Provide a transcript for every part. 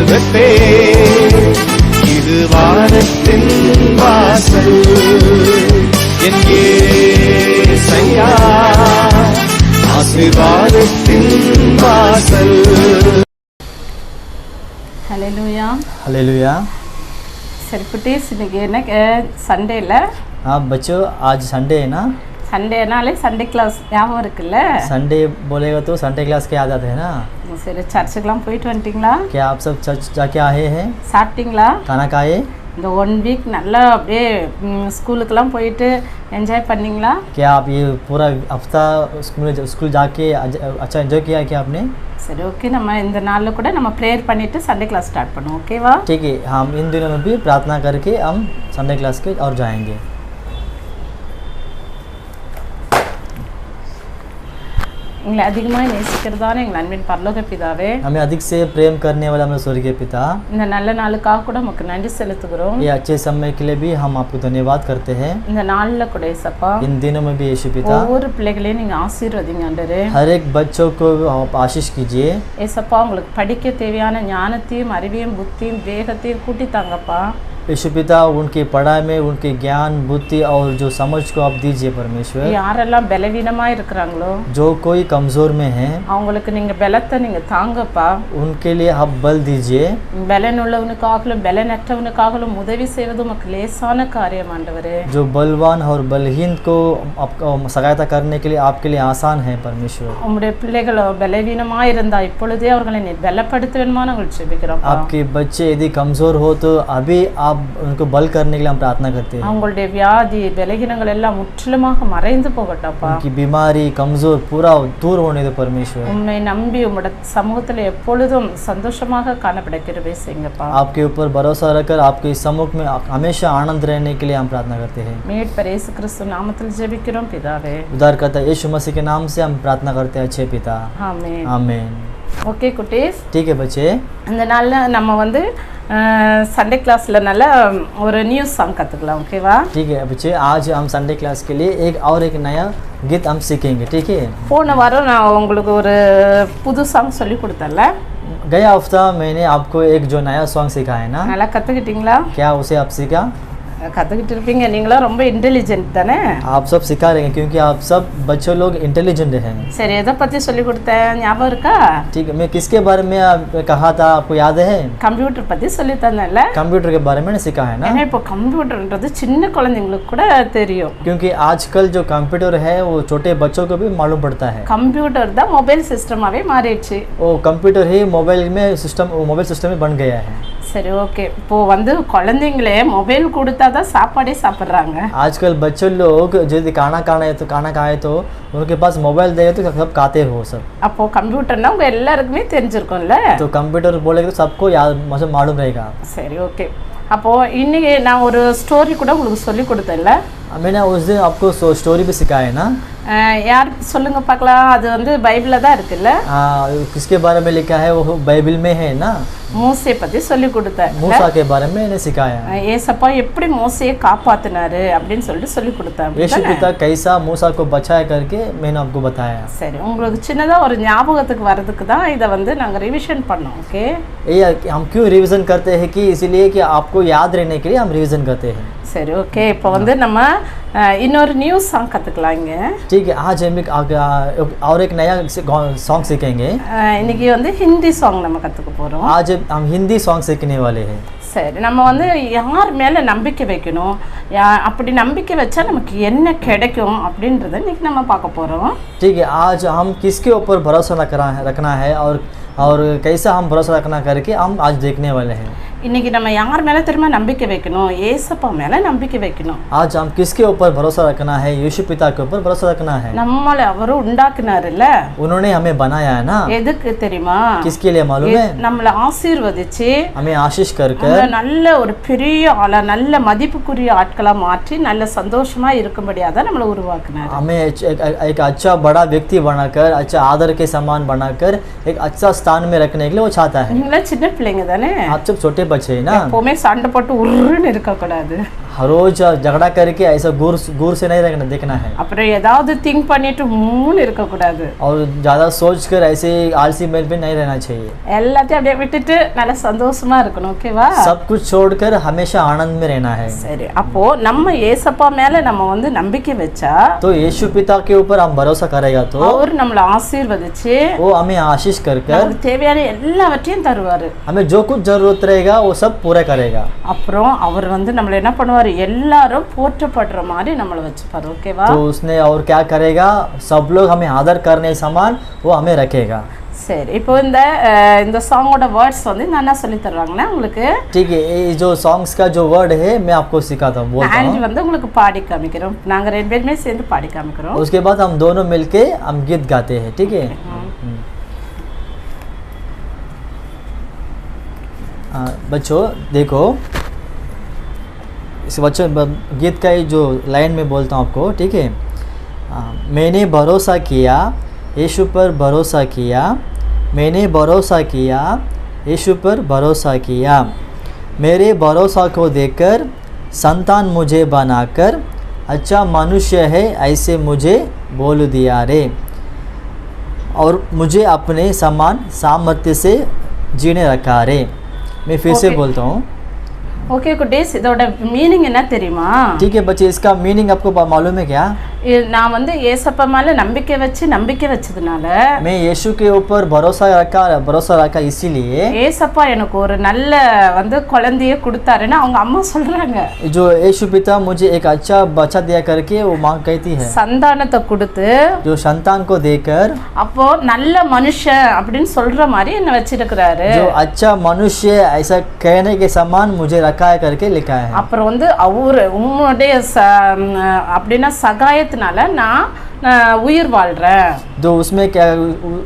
திறப்பே இது வானத்தின் வாசல் என் இயேசையா ஆசீர்வாதத்தின் வாசல். ஹல்லேலூயா हालेलुया। சரி குட்டீஸ், இன்னைக்கு என்ன சண்டேல? हाँ बच्चों, आज संडे है ना। சண்டேனாலே சண்டே கிளாஸ் ஞாபகம் இருக்குல்ல? संडे बोलेगा तो संडे क्लास की आदत है ना। சரி, சர்ச்சுக்கெல்லாம் போயிட்டு வந்துட்டீங்களா? क्या आप सब चर्च जाके आए हैं? சாப்பிட்டீங்களா? खाना खाए? இந்த 1 வீக் நல்லா அப்படியே ஸ்கூலுக்கெல்லாம் போயிட்டு என்ஜாய் பண்ணீங்களா? क्या आप ये पूरा हफ्ता स्कूल जाके अच्छा एंजॉय किया क्या आपने? சரி, ஓகே. நம்ம இந்த நாளில் கூட நம்ம ப்ரேயர் பண்ணிவிட்டு சண்டே கிளாஸ் ஸ்டார்ட் பண்ணுவோம், ஓகேவா? ठीक है, हम इन दिनों में भी प्रार्थना करके हम संडे क्लास के और जाएंगे। எங்களை அதிகமாக நேசிக்கிறதான எங்கள் அன்பின் பரலோக பிதாவே, हमें अधिक से प्रेम करने वाला हमारे स्वर्गीय पिता, இந்த நல்ல நாளுக்காக கூட நமக்கு நன்றி செலுத்துகிறோம். ये अच्छे समय के लिए भी हम आपको धन्यवाद करते हैं। இந்த நாளில் கூட ஏசப்பா इन दिनों में भी यीशु पिता ஒவ்வொரு பிள்ளைகளையும் நீங்கள் ஆசீர்வதிங்க ஆண்டவரே. हर एक बच्चों को आप आशीष कीजिए। ஏசப்பா, உங்களுக்கு படிக்க தேவையான ஞானத்தையும் அறிவையும் புத்தியும் வேகத்தையும் கூட்டி தாங்கப்பா. यीशु पिता उनकी पढ़ाई में उनके ज्ञान बुद्धि और जो समझ को आप दीजिए परमेश्वर। யாரெல்லாம் பலவீனமாக இருக்கிறாங்களோ जो कोई कमज़ोर में है அவங்களுக்கு நீங்கள் பலத்தை நீங்கள் தாங்கப்பா. उनके लिए आप बल दीजिए। பலன் உள்ளவனுக்காகலும் பலனற்றவனுக்காகலும் உதவி செய்வது உமக்கு லேசான காரியம் ஆண்டவரே. जो बलवान और बलहीन को आपको सहायता करने के लिए आपके लिए आसान है परमेश्वर। உங்களுடைய பிள்ளைகளோ பலவீனமாக இருந்தா இப்பொழுதே அவர்களை நீ பலப்படுத்துவேன்மா நாங்கள் ஜெபிக்கிறோம். आपके बच्चे यदि कमज़ोर हो तो अभी आप उनको बल करने के लिए हम प्रार्थना करते हैं। அவங்களுடைய வியாதி பலகீனங்கள் எல்லாம் முற்றிலுமாக மறைந்து போகட்டப்பா. उनकी बीमारी कमज़ोर पूरा दूर होने दो परमेश्वर। உம்மை நம்பி உம்முடைய சமூகத்தில் எப்பொழுதும் சந்தோஷமாக காணப்பட கிருபை செய்யுங்கப்பா. आपके ऊपर भरोसा रखकर आपके सम्मुख में हमेशा आनंद रहने के लिए हम प्रार्थना करते हैं। மீட்பர் இயேசு கிறிஸ்து நாமத்தில் ஜெபிக்கிறோம் பிதாவே. उद्धारकर्ता यीशु मसीह के नाम से हम प्रार्थना करते हैं अच्छे पिता, ஆமென். आमीन। ஓகே குட்டீஸ், ठीक है बच्चे, இந்த நாளில் நம்ம வந்து சண்டே கிளாஸில் நல்ல ஒரு நியூஸ் சாங் கற்றுக்கலாம், ஓகேவா? ठीक है बच्चे, आज हम संडे क्लास के लिए एक नया गीत हम सीखेंगे, ठीक है? போன வாரம் நான் உங்களுக்கு ஒரு புது சாங் சொல்லி கொடுத்தேன்ல, गया हफ्ता मैंने आपको एक जो नया सॉन्ग सिखाया है ना, நல்லா கற்றுக்கிட்டீங்களா? क्या उसे आप सीखा? கற்றுக்கிட்டு இருப்பீங்க, நீங்களாம் ரொம்ப இன்டெலிஜென்ட் தானே? आप सब सिखा रहे हैं क्योंकि आप सब बच्चों लोग इंटेलिजेंट हैं। சரி, எதை பற்றி சொல்லி கொடுத்தேன் ஞாபகம் இருக்கா? ठीक है, मैं किसके बारे में कहा था आपको याद है? கம்ப்யூட்டர் பற்றி சொல்லி தந்தேன்ல. कंप्यूटर के बारे में सिखा है ना, ஏன்னா இப்போ கம்ப்யூட்டர்ன்றது சின்ன குழந்தைங்களுக்கு கூட தெரியும். क्योंकि आजकल जो कंप्यूटर है वो छोटे बच्चों को भी मालूम पड़ता है। கம்ப்யூட்டர் தான் மொபைல் சிஸ்டமாகவே மாறிடுச்சு. वो कंप्यूटर ही मोबाइल सिस्टम में बन गया है। சரி, ஓகே. இப்போ வந்து குழந்தைங்களே மொபைல் கொடுத்தா தான் சாப்பாடே சாப்பிட்றாங்க. आजकल बच्चे लोग यदि खाना खाए तो उनके पास मोबाइल दे तो सब खाते हो सब। அப்போ கம்ப்யூட்டர்னா உங்க எல்லாருக்குமே தெரிஞ்சிருக்கும்ல. तो कंप्यूटर बोलेगा तो सबको याद मालूम रहेगा। சரி, ஓகே. அப்போ இன்னைக்கு நான் ஒரு ஸ்டோரி கூட உங்களுக்கு சொல்லி கொடுத்தேன்ல. मैंने उस दिन आपको स्टोरी भी सिखाया ना। யார் சொல்லுங்க பார்க்கலாம், அது வந்து பைபிளில் தான் இருக்குல்ல. किसके बारे में लिखा है? वो बाइबल में है ना। மோசே பற்றி சொல்லி கொடுத்தேன். मूसा के बारे में मैंने सिखाया। ஏசப்பா எப்படி மோசையை காப்பாத்தினாரு அப்படின்னு சொல்லிட்டு சொல்லி கொடுத்தேன். यीशु पिता कैसा मूसा को बचाया करके मैंने आपको बताया। சரி, உங்களுக்கு சின்னதாக ஒரு ஞாபகத்துக்கு வர்றதுக்கு தான் இதை வந்து நாங்கள் ரிவிஷன் பண்ணோம், ஓகே? ये हम क्यों रिवीजन करते हैं कि इसीलिए कि आपको याद रहने के लिए हम रिवीजन करते हैं। சரி, ஓகே. இப்போ வந்து நம்ம இன்னொரு நியூஸ் சாங் கற்றுக்கலாம் இங்க. ठीक है, आज हम और एक नया सॉन्ग सीखेंगे। இன்னைக்கு வந்து ஹிந்தி சாங் நம்ம கற்றுக்க போகிறோம். आज हम हिंदी सॉन्ग सीखने वाले हैं। சரி, நம்ம வந்து யார் மேலே நம்பிக்கை வைக்கணும், அப்படி நம்பிக்கை வச்சா நமக்கு என்ன கிடைக்கும் அப்படின்றத இன்னைக்கு நம்ம பார்க்க போகிறோம். ठीक है, आज हम किसके ऊपर भरोसा रखना है और कैसा हम भरोसा रखना करके हम आज देखने वाले हैं। இன்னைக்கு நம்ம யார் மேலே திரும்ப நம்பிக்கை வைக்கணும்? ஏசப்பா மேலே நம்பிக்கை வைக்கணும். आज हम किसके ऊपर भरोसा रखना है? यीशु पिता के ऊपर भरोसा रखना है। நம்மளை அவரும் உண்டாக்குனாருல்ல. उन्होंने हमें बनाया है ना। எதுக்கு தெரியுமா? किसके लिए मालूम है? நம்மளை ஆசீர்வதிச்சு हमें आशीष करके நல்ல ஒரு பெரிய ஆளா நல்ல மதிப்புக்குரிய ஆட்களா மாற்றி நல்ல சந்தோஷமா இருக்கும்படியா தான் நம்மளை உருவாக்குனாரு. हमें एक अच्छा बड़ा व्यक्ति बनाकर अच्छा आदर के समान बनाकर एक अच्छा स्थान में रखने के लिए वो चाहता है। நீங்களா சின்ன பிள்ளைங்க தானே? आप सब छोटे बच्चे हैं ना। எப்பவுமே சண்டை போட்டு உருன்னு இருக்க கூடாது। हर रोज झगड़ा करके ऐसा गुर से नहीं देखना है அப்புறம் ஏதாவது திங்க் பண்ணிட்டு மூணு இருக்க கூடாது और ज़्यादा सोच कर ऐसे आलसी मेल पे नहीं रहना चाहिए எல்லாத்தையும் அப்படியே விட்டுட்டு நல்ல சந்தோஷமா இருக்கணும் ஓகேவா सब कुछ छोड़कर हमेशा आनंद में रहना है சரி அப்போ நம்ம ஏசப்பா மேல நம்ம வந்து நம்பிக்கை வச்சா तो यीशु पिता के ऊपर हम भरोसा करेगा तो அவர் நம்மள ஆசீர்வதிச்சு वो हमें आशीष कर நமக்கு தேவையான எல்லாவற்றையும் தருவாரு हमें जो कुछ जरूरत रहेगा वो सब पूरा करेगा அப்புறம் அவர் வந்து நம்மள என்ன பண்ணுவாரு எல்லாரும் போற்றப்படுற மாதிரி நம்மள வச்சுப்பாரு ஓகேவா तो उसने और क्या करेगा सब लोग हमें आदर करने समान वो हमें रखेगा சரி இப்போ இந்த சாங்கோட வேர்ட்ஸ் வந்து நான் சொல்லி தருவாங்கனா உங்களுக்கு ठीक है ये जो सॉन्ग्स का जो वर्ड है मैं आपको सिखाता हूँ बोलता हूँ வந்து உங்களுக்கு பாடி காமிக்கிறோம் நாங்க ரெண்டு பேருமே சேர்ந்து பாடி காமிக்கிறோம் उसके बाद हम दोनों मिलके हम गीत गाते हैं ठीक है बच्चों देखो इस बच्चों गीत का ही जो लाइन में बोलता हूँ आपको ठीक है मैंने भरोसा किया यीशु पर भरोसा किया मैंने भरोसा किया यीशु पर भरोसा किया मेरे भरोसा को देखकर संतान मुझे बनाकर अच्छा मनुष्य है ऐसे मुझे बोल दिया रे और मुझे अपने समान सामर्थ्य से जीने रखा रे मैं फिर से बोलता हूँ ओके कुटीस இதோட மீனிங் என்ன தெரியுமா ठीक है बच्चे इसका मीनिंग आपको मालूम है क्या நான் வந்து ஏசப்பா மேல நம்பிக்கை வச்சதுனால मैं यीशु के ऊपर भरोसा रखा इसीलिए ஏசப்பா எனக்கு ஒரு நல்ல வந்து குழந்தையை கொடுத்தாருன்னு அவங்க அம்மா சொல்றாங்க जो यीशु पिता मुझे एक अच्छा बच्चा दिया करके वो मां कहती है சந்தானத்தை கொடுத்து जो संतान को देकर அப்போ நல்ல மனுஷன் அப்படினு சொல்ற மாதிரி என்ன வச்சிருக்காரு जो अच्छा मनुष्य ऐसा कहने के समान मुझे रखा है करके लिखा है அப்புறம் வந்து அவர் உம்முடைய அப்படினா சகாயத்தினால நான் उयर वाल रहा जो उसमें क्या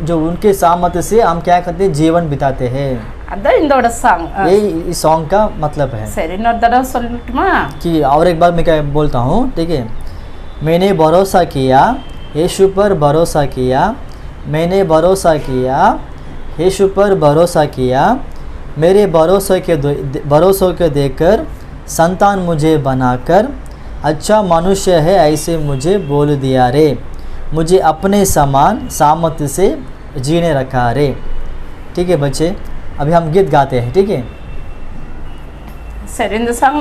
जो उनके सामर्थ्य से हम क्या करते हैं जीवन बिताते हैं अदा इंदोड़ सॉन्ग ये इस सॉन्ग का मतलब है सर इन दरअसल सोल्लुमा कि और एक बार मैं क्या बोलता हूँ ठीक है मैंने भरोसा किया यीशु पर भरोसा किया मैंने भरोसा किया यीशु पर भरोसा किया मेरे भरोसों के देखकर संतान मुझे बनाकर अच्छा मनुष्य है ऐसे मुझे बोल दिया रे मुझे अपने समान सामर्थ्य से जीने रखा रे ठीक है बच्चे अभी हम गीत गाते हैं ठीक है சரி இந்த சாங்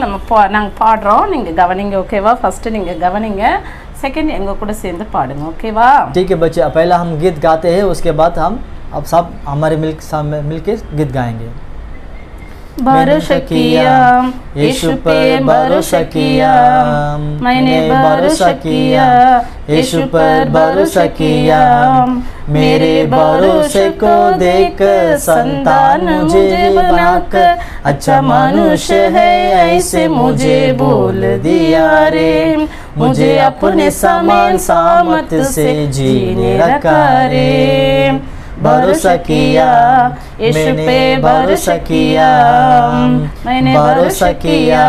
நாங்கள் பாடுறோம் நீங்கள் கவனிங்க ஓகேவா ஃபர்ஸ்ட் நீங்கள் கவனிங்க सेकंड எங்க கூட சேர்ந்து பாடுங்க ஓகேவா ठीक है बच्चे पहला हम गीत गाते हैं उसके बाद हम अब सब हमारे मिलके गीत गाएंगे भरोसा किया यीशु पे भरोसा किया मैंने भरोसा किया यीशु पर भरोसा किया मेरे भरोसे को देखकर संतान मुझे बनाकर अच्छा मनुष्य है ऐसे मुझे बोल दिया रे मुझे अपने समान सामर्थ्य से जीने रखा रे भरोसा किया यीशु पे भरोसा किया मैंने भरोसा किया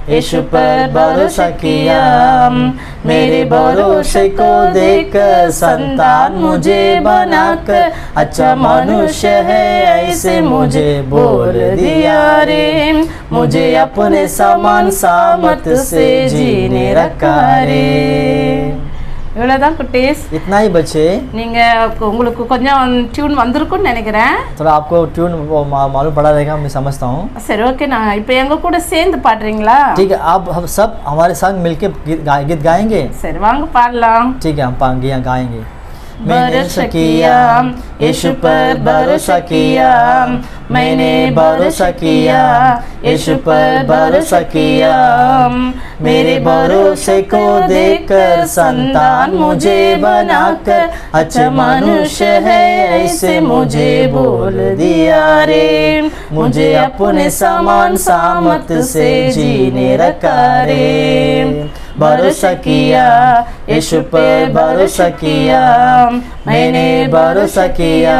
यीशु पर भरोसा किया मेरे भरोसे को देखकर संतान मुझे बनाकर अच्छा मनुष्य है ऐसे मुझे बोल दिया रे मुझे अपने समान सामर्थ्य से जीने रखा रे இவ்வளவுதான் குட்டீஸ் इतना ही बच्चे நீங்க உங்களுக்கு கொஞ்சம் டியூன் வந்திருக்கும்னு நினைக்கிறேன் थोड़ा आपको ट्यून मालूम पड़ा रहेगा मैं समझता हूँ சரி ஓகே நான் இப்போ எங்க கூட சேர்ந்து பாடுறீங்களா ठीक है आप हम सब हमारे संग मिलके गीत गाएंगे சரி வாங்க பாடலாம் ठीक है हम गाएंगे भरोसा किया यीशु पर भरोसा किया मैंने भरोसा किया यीशु पर भरोसा किया मेरे भरोसे को देखकर संतान मुझे बनाकर अच्छा मनुष्य है ऐसे मुझे बोल दिया रे मुझे अपने समान सामर्थ्य से जीने रखा रे भरोसा किया यीशु पर भरोसा किया मैंने भरोसा किया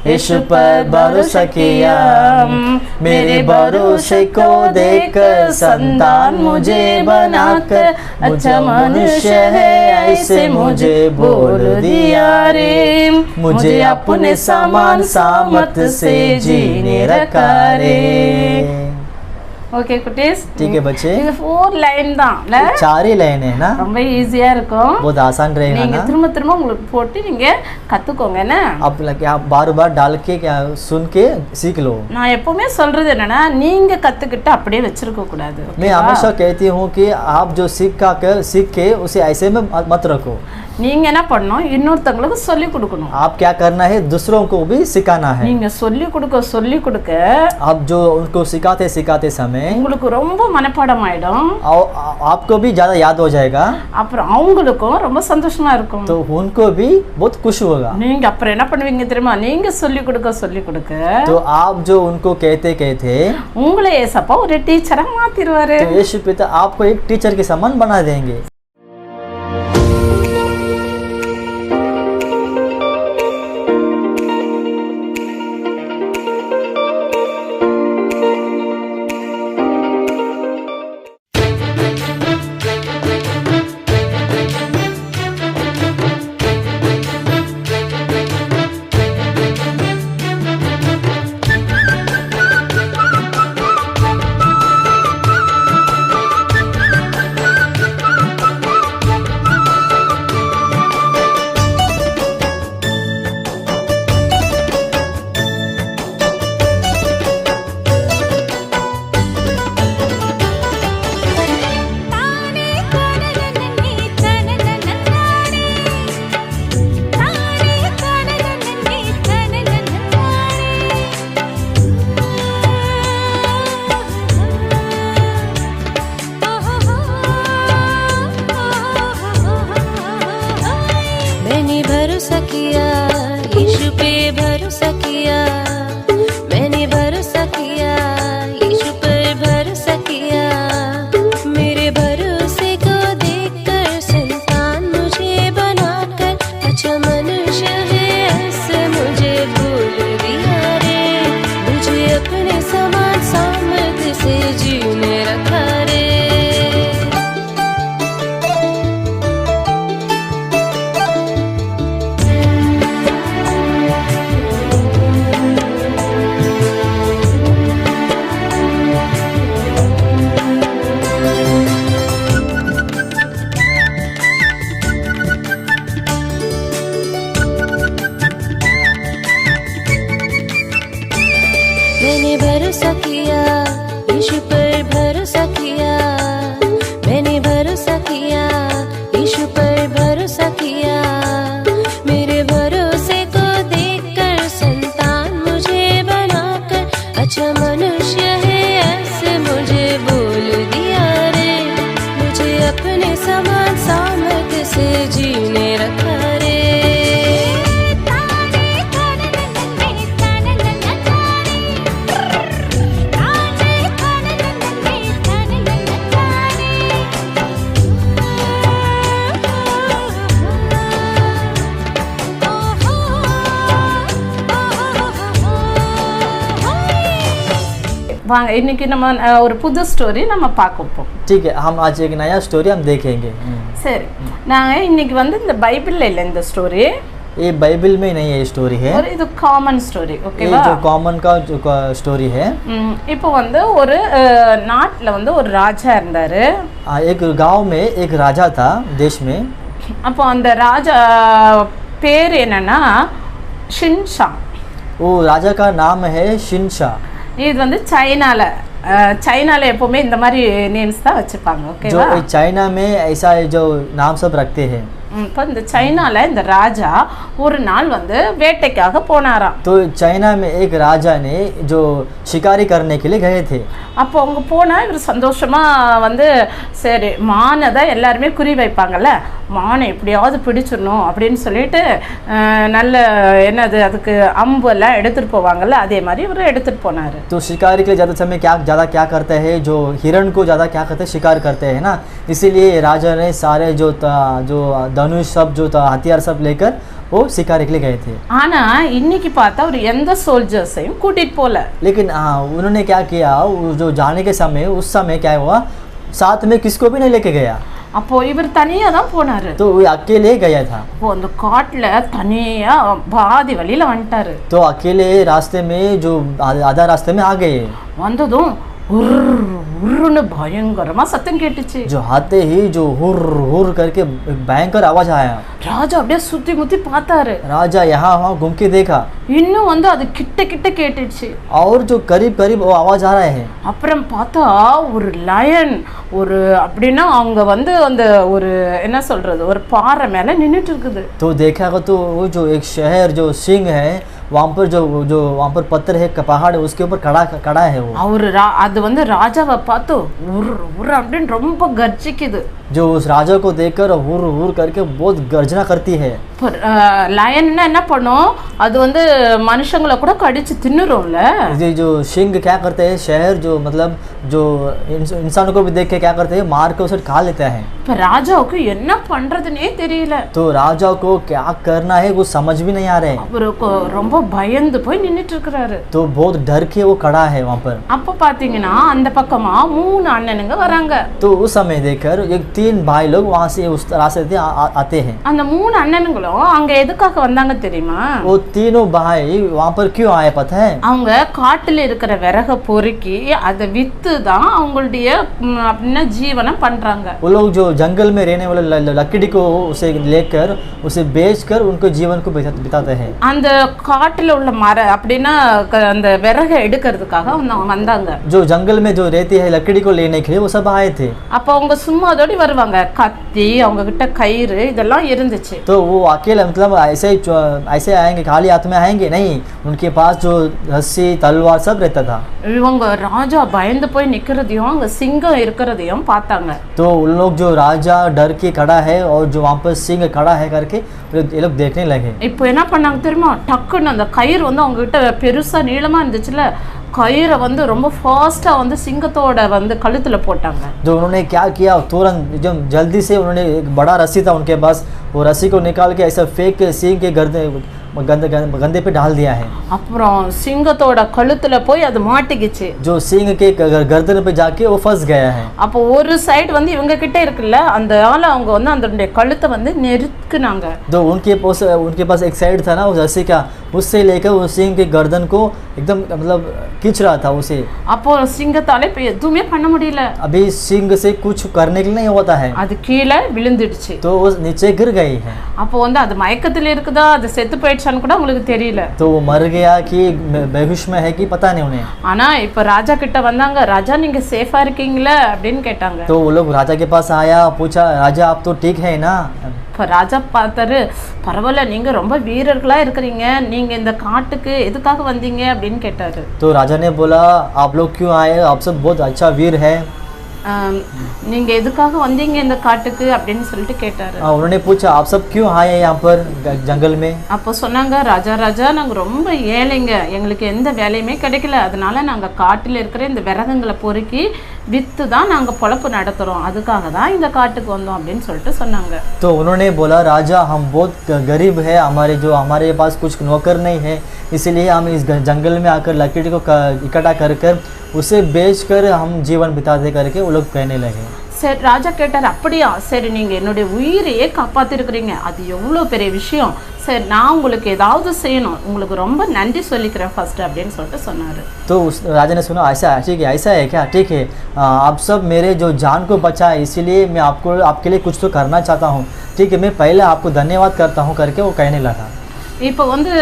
यीशु पर भरोसा किया मेरे भरोसे को देखकर संतान मुझे बनाकर अच्छा मनुष्य है ऐसे मुझे बोल दिया रे मुझे अपने समान सामर्थ्य से जीने रखा रे ஓகே குட்டீஸ், ठीक है बच्चे, இது 4 லைன் தான் இல்ல, 4 ही लाइन है ना, ரொம்ப ஈஸியா இருக்கும். बहुत आसान रहेगा நீங்க ना। திரும்ப திரும்ப உங்களுக்கு போட்டு நீங்க கத்துக்கோங்க என்ன. आप बार बार डाल के क्या सुन के सीख लो। நான் எப்பவுமே சொல்றது என்னன்னா, நீங்க கத்துக்கிட்டு அப்படியே வச்சிருக்க கூடாது. मैं हमेशा कहती हूँ कि आप जो सीख के उसे ऐसे में मत रखो। நீங்க என்ன பண்ணணும், இன்னொருத்தங்களுக்கு சொல்லி கொடுக்கணும். आप क्या करना है, दूसरों को भी सिखाना है। நீங்க சொல்லி கொடுக்க आप जो उनको सिखाते समय உங்களுக்கு ரொம்ப மனப்பாடம் ஆயிடும். आपको भी ज्यादा याद हो जाएगा, அப்புறம் அவங்களுக்கும் ரொம்ப சந்தோஷமா இருக்கும். तो उनको भी बहुत खुश होगा। நீங்க அப்புறம் என்ன பண்ணுவீங்க தெரியுமா, நீங்க சொல்லி கொடுக்க तो आप जो उनको कहते உங்களை ஏசப்பா ஒரு டீச்சரா மாத்திடுவாரு. तो यीशु पिता आपको एक टीचर के समान बना देंगे। भरोसा किया यीशु पे, भरोसा किया मैंने, भरोसा किया यीशु पर भरोसा किया। मेरे भरोसे को देखकर संतान मुझे बनाकर अच्छा मनुष्य है ऐसे मुझे भूल दिया रे। मुझे अपने समान सामर्थ्य से जीने रखा रे। मैंने भरोसा किया यीशु पर, भरोसा किया मैंने, भरोसा किया यीशु पर भरोसा किया। मेरे भरोसे को देखकर संतान मुझे बनाकर अच्छा मनुष्य है ऐसे मुझे बोल दिया रे। मुझे अपने समान सामर्थ्य से जीने रखा रे। வாங்க இன்னைக்கு நம்ம ஒரு புது ஸ்டோரி நம்ம பார்க்க போறோம். ठीक है, हम आज एक नया स्टोरी हम देखेंगे। சரி, நாங்க இன்னைக்கு வந்து இந்த பைபிள்ல இல்ல இந்த ஸ்டோரி, ये बाइबल में नहीं है, ये स्टोरी है, ஒரு இது காமன் ஸ்டோரி. ये ஓகேவா? जो कॉमन का जो स्टोरी है। இப்போ வந்து ஒரு நாட்டுல வந்து ஒரு ராஜா இருந்தாரு. एक गांव में एक राजा था, देश में। அப்போ அந்த ராஜா பேர் என்னன்னா ஷின்ஷா. वो राजा का नाम है शिनशा। இது வந்து சைனால எப்பவுமே இந்த மாதிரி நேம்ஸ் தான் வச்சுப்பாங்க. ஓகேவா? जो चाइना में ऐसा जो नाम सब रखते हैं। இப்போ இந்த சைனால இந்த ராஜா ஒரு நாள் வந்து வேட்டைக்காக போனாராம். तो चाइना में एक राजा ने जो शिकारी करने के लिए गए थे। அப்போ அவங்க போனா இவர் சந்தோஷமா வந்து சரி மானை தான் எல்லாருமே குறி வைப்பாங்கல்ல, மானை எப்படியாவது பிடிச்சிடணும் அப்படின்னு சொல்லிட்டு நல்ல என்னது அதுக்கு அம்பு எல்லாம் எடுத்துட்டு போவாங்கல்ல, அதே மாதிரி இவர் எடுத்துட்டு போனாரு. तो शिकारी के ज़्यादा समय क्या करते हैं, जो हिरण को ज़्यादा क्या करते हैं, शिकार करते हैं ना। इसीलिए राजा ने सारे जो धनुष सब जो हथियार सब लेकर वो शिकार के लिए गए थे। ஆனா இன்னைக்கு பார்த்தா அவர் எந்த சோல்ஜர்ஸையும் கூட்டிட்டு போல। लेकिन उन्होंने क्या किया, जो जाने के समय उस समय क्या हुआ, साथ में किसको भी नहीं लेके गया। அப்போ இவர் தனியா தான் போனாரு. तो वो अकेले गया था। அப்போ அந்த காட்டுல தனியா பாதி வழியில வந்துட்டாரு. तो अकेले रास्ते में जो आधा रास्ते में आ गए। வந்ததும் உருன்னு பயங்கரமா சத்தம் கேட்டுச்சு. जो आते ही जो हुर हुर करके एक भयंकर आवाज आया। ராஜா அப்படியே சுத்தி முத்தி பார்த்தாரு. राजा यहाँ वहाँ घूम के देखा இன்னும் வந்து அது கிட்ட கிட்ட கேட்டுச்சு. और जो करीब करीब वो आवाज आ रहा है। அப்புறம் பார்த்தா ஒரு லயன், ஒரு அப்படின்னா அவங்க வந்து அந்த ஒரு என்ன சொல்றது, ஒரு பாறை மேல நின்னுட்டு இருக்குது. तो देखा तो वो जो एक शहर जो सिंह है वहाँ पर जो जो वहाँ पर पत्थर है पहाड़ है उसके ऊपर खड़ा है वो। அவரு அது வந்து ராஜாவை பார்த்து உரு உரு அப்படின்னு ரொம்ப கர்ஜிக்குது. जो उस राजा को देखकर हुर हुर करके बहुत गर्जना करती है। லயன்னா என்ன பண்ணும், அது வந்து மனுஷங்களை கூட கடிச்சு தின்னுரும்ல। ये जो सिंह क्या करते हैं, शहर जो मतलब जो इंसानों को भी देख के क्या करते हैं, मार के उसे खा लेता है। இப்ப ராஜாவுக்கு என்ன பண்றதுன்னே தெரியல। तो राजा को क्या करना है वो समझ भी नहीं आ रहे। அவருக்கு ரொம்ப பயந்து போய் நின்னுட்டு இருக்காரு। तो बहुत डर के वो खड़ा है वहाँ पर। அப்ப பாத்தீங்கன்னா அந்த பக்கமா 3 அண்ணனுங்க வராங்க। तो उस समय देखकर एक 3 भाई लोग वहाँ से उस रास्ते से आते हैं। அந்த 3 அண்ணனுங்களும் அங்க எதுக்காக வந்தாங்க தெரியுமா? वो तीनों भाई वहाँ पर क्यों आए पता है? அவங்க காட்டுல இருக்கிற விறக பொறுக்கி அதை வித்து தான் அவங்களுடைய அப்படின்னா ஜீவனம் பண்றாங்க। वो लोग जो जंगल में रहने वाले लकड़ी को उसे लेकर उसे बेचकर उनको जीवन को बिताते हैं। அந்த காட்டுல உள்ள மர அப்படின்னா அந்த விறக எடுக்கிறதுக்காக அவங்க வந்தாங்க। जो जंगल में जो रहती है लकड़ी को लेने के लिए वो सब आए थे। அப்ப அவங்க சும்மா அதோடி வருவாங்க, கத்தி அவங்க கிட்ட கயிறு இதெல்லாம் இருந்துச்சு। तो वो अकेले मतलब ऐसे आएंगे, खाली हाथ में आएंगे नहीं, उनके पास जो रस्सी तलवार सब रहता था। இவங்க ராஜா பயந்து போய் நிக்கிறதையும் அங்க சிங்கம் இருக்கிறதையும் பார்த்தாங்க। तो उन लोग जो राजा डर के खड़ा है और जो वहाँ पर सिंह खड़ा है करके ये लोग देखने लगे। இப்போ என்ன பண்ணாங்க தெரியுமா, டக்குன்னு அந்த கயிறு வந்து அவங்க கிட்ட பெருசா நீளமா இருந்துச்சுல, கயிறை வந்து ரொம்ப ஃபாஸ்டா வந்து சிங்கத்தோட வந்து கழுத்துல போட்டாங்க। जो उन्होंने क्या किया, तुरंत जो जल्दी से उन्होंने एक बड़ा रस्सी था उनके पास, वो रस्सी को निकाल के ऐसा फेंक के सिंह के गंदे पे डाल दिया है। அப்புறம் சிங்கத்தோட கழுத்துல போய் அது மாட்டிக்கிச்சு। जो सिंह के गर्दन पे जाके वो फंस गया है। அப்போ ஒரு சைடு வந்து இவங்க கிட்ட இருக்குல்ல, அந்த ஆள அவங்க வந்து அந்த கழுத்தை வந்து நெருக்குனாங்க। जो उनके पास एक साइड था ना उस रस्सी का, उससे लेकर वो सिंह के गर्दन को एकदम मतलब खींच रहा था उसे। அப்போ சிங்கத்தால இப்ப எதுவுமே பண்ண முடியல। अभी सिंह से कुछ करने के लिए नहीं होता है। அது கீழே விழுந்துடுச்சு। तो वो नीचे गिर गई है। அப்போ வந்து அது மயக்கத்துல இருக்குதா, அது செத்து போயிடுச்சான்னு கூட உங்களுக்கு தெரியல। तो वो मर गया कि बेहोश में है कि पता नहीं उन्हें। ஆனா இப்ப ராஜா கிட்ட வந்தாங்க, ராஜா நீங்க சேஃபா இருக்கீங்களா அப்படின்னு கேட்டாங்க। तो वो लोग राजा के पास आया, पूछा राजा आप तो ठीक है ना? இப்போ ராஜா பார்த்தாரு, பரவாயில்ல நீங்க ரொம்ப வீரர்களா இருக்கிறீங்க, நீங்க இந்த காட்டுக்கு எதுக்காக வந்தீங்க அப்படின்னு கேட்டாரு। तो राजा ने बोला आप लोग क्यों आए, आप सब बहुत अच्छा वीर है। நீங்க எதுக்காக வந்தீங்க இந்த காட்டுக்கு அப்படின்னு சொல்லிட்டு கேட்டாரு। उन्होंने पूछा आप सब क्यों आए यहाँ पर जंगल में? அப்போ சொன்னாங்க, ராஜா நாங்க ரொம்ப ஏழைங்க, எங்களுக்கு எந்த வேலையுமே கிடைக்கல, அதனால நாங்க காட்டுல இருக்கிற இந்த விறகுங்களை பொறுக்கி வித்து தான் நாங்க பொழப்பு நடத்துறோம், அதுக்காக தான் இந்த காட்டுக்கு வந்தோம் அப்படின்னு சொல்லிட்டு சொன்னாங்க। तो उन्होंने बोला राजा हम बहुत गरीब है, हमारे पास कुछ नौकर नहीं है, इसलिए हम इस जंगल में आकर लकड़ी को इकट्ठा कर उसे बेचकर हम जीवन बिताते करके वो लोग कहने लगे। சரி ராஜா கேட்டார், அப்படியா, சரி நீங்க என்னுடைய உயிரையே காப்பாத்திருக்கிறீங்க, அது எவ்வளோ பெரிய விஷயம், சரி நான் உங்களுக்கு ஏதாவது செய்யணும், உங்களுக்கு ரொம்ப நன்றி சொல்லிக்கிறேன் ஃபர்ஸ்ட் அப்படின்னு சொல்லிட்டு சொன்னாரு। तो उस राजा ने सुना ऐसा ठीक है, ऐसा है क्या, ठीक है आप सब मेरे जो जान को बचाए इसीलिए मैं आपके लिए कुछ तो करना चाहता हूँ, ठीक है मैं पहले आपको धन्यवाद करता हूँ करके वो कहने लगा। இப்போ வந்து